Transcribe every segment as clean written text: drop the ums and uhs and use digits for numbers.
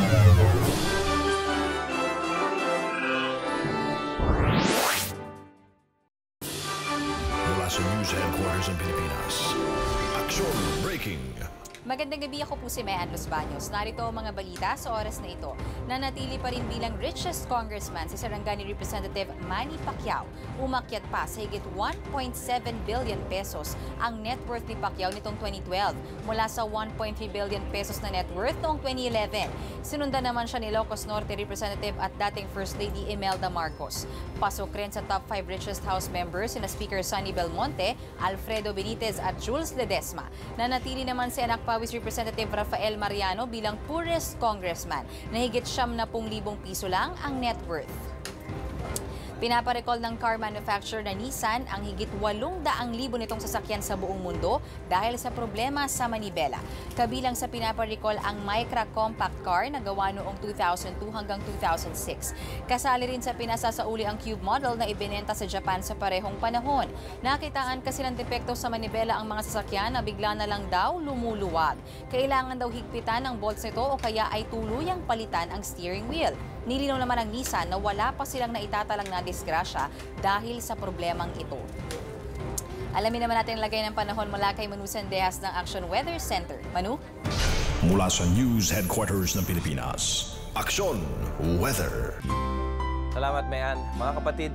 Mula sa News Headquarters ng Pilipinas, Aksyon Breaking. Magandang gabi, ako po si Mayan Los Baños. Narito ang mga balita sa oras na ito. Nanatili pa rin bilang richest congressman si Sarangani Representative Manny Pacquiao. Umakyat pa sa higit 1.7 billion pesos ang net worth ni Pacquiao nitong 2012 mula sa 1.3 billion pesos na net worth noong 2011. Sinundan naman siya ni Ilocos Norte Representative at dating First Lady Imelda Marcos. Pasok rin sa top 5 richest House members sina Speaker Sonny Belmonte, Alfredo Benitez at Jules Ledesma. Nanatili naman si anak Pawis Representative Rafael Mariano bilang poorest congressman na higit 70,000 piso lang ang net worth. Pinaparecall ng car manufacturer na Nissan ang higit 800,000 nitong sasakyan sa buong mundo dahil sa problema sa manibela. Kabilang sa pinaparecall ang Micra compact car na gawa noong 2002 hanggang 2006. Kasali rin sa pinasasauli ang Cube model na ibinenta sa Japan sa parehong panahon. Nakitaan kasi ng depekto sa manibela ang mga sasakyan na bigla na lang daw lumuluwag. Kailangan daw higpitan ng bolts nito o kaya ay tuluyang palitan ang steering wheel. Nilinaw naman ng Nissan na wala pa silang naitatalang na disgrasya dahil sa problemang ito. Alamin naman natin ang lagay ng panahon mula kay Manu Sendehas ng Action Weather Center. Manu? Mula sa News Headquarters ng Pilipinas, Aksyon Weather. Salamat, Mayan. Mga kapatid,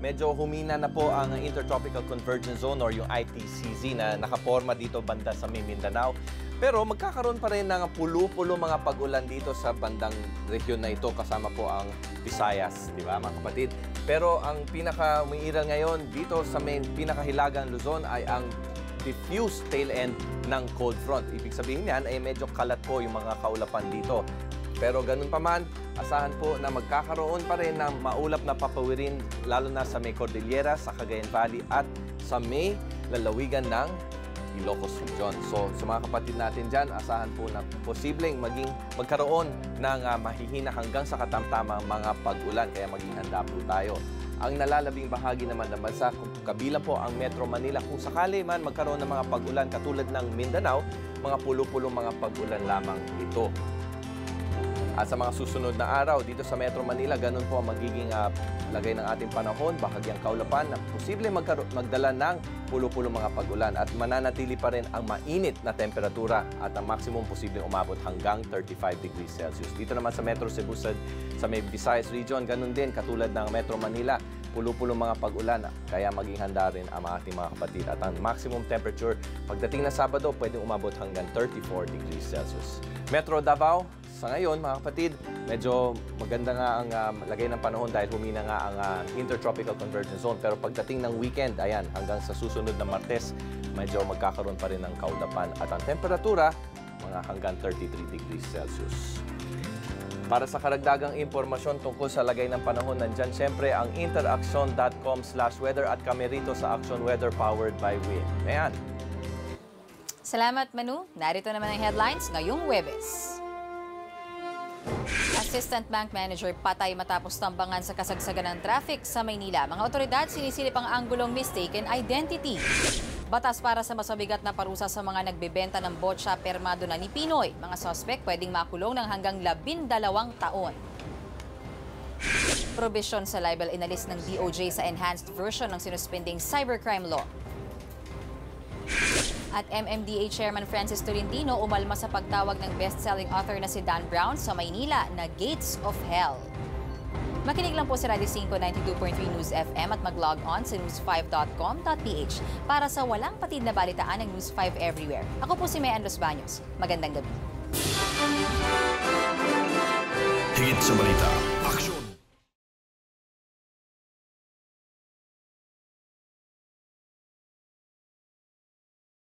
medyo humina na po ang Intertropical Convergence Zone or yung ITCZ na nakaporma dito banda sa Mindanao. Pero magkakaroon pa rin ng pulo-pulo mga pag-ulan dito sa bandang rehiyon na ito kasama po ang Visayas, di ba mga kapatid? Pero ang pinaka-umiiral ngayon dito sa pinakahilagang Luzon ay ang diffuse tail end ng cold front. Ibig sabihin niyan ay medyo kalat po yung mga kaulapan dito. Pero ganun pa man, asahan po na magkakaroon pa rin ng maulap na papawirin lalo na sa may Cordillera, sa Cagayan Valley at sa may lalawigan ng Ilocos Region. So sa mga kapatid natin dyan, asahan po na posibleng magkaroon ng mahihina hanggang sa katamtamang mga pag-ulan. Kaya maging handa po tayo. Ang nalalabing bahagi naman ng bansa, kabilang po ang Metro Manila. Kung sakali man magkaroon ng mga pag-ulan katulad ng Mindanao, mga pulo-pulo mga pag-ulan lamang ito. At sa mga susunod na araw dito sa Metro Manila, ganun po ang magiging lagay ng ating panahon, bahagyang kaulapan na posible magdala ng pulo-pulo mga pag-ulan at mananatili pa rin ang mainit na temperatura at ang maximum posibleng umabot hanggang 35 degrees Celsius. Dito naman sa Metro Cebu sa may Visayas region, ganun din katulad ng Metro Manila, pulo-pulo mga pag-ulan, kaya maging handa rin ang ating mga kapatid. At ang maximum temperature pagdating na Sabado, pwedeng umabot hanggang 34 degrees Celsius. Metro Davao, sa ngayon, mga kapatid, medyo maganda nga ang lagay ng panahon dahil humina nga ang Intertropical Convergence Zone. Pero pagdating ng weekend, ayan, hanggang sa susunod na Martes, medyo magkakaroon pa rin ng kaulapan. At ang temperatura, mga hanggang 33 degrees Celsius. Para sa karagdagang impormasyon tungkol sa lagay ng panahon, nandyan siyempre ang interaction.com/weather at kami rito sa Action Weather powered by WIN. Ayan. Salamat, Manu. Narito naman ang headlines ngayong Huwebes. Assistant Bank Manager patay matapos tambangan sa kasagsagan ng traffic sa Maynila. Mga otoridad sinisilip ang anggulong mistaken identity. Batas para sa masabigat na parusa sa mga nagbebenta ng botsa permado na ni Pinoy. Mga suspect pwedeng makulong ng hanggang 12 taon. Probisyon sa libel inalis ng DOJ sa enhanced version ng sinuspending cybercrime law. At MMDA Chairman Francis Tolentino umalma sa pagtawag ng best-selling author na si Dan Brown sa Maynila na Gates of Hell. Makinig lang po sa Radio 5 92.3 News FM at mag-log on sa news5.com.ph para sa walang patid na balitaan ng News 5 everywhere. Ako po si Mayan Los Baños. Magandang gabi. Higit sa balita.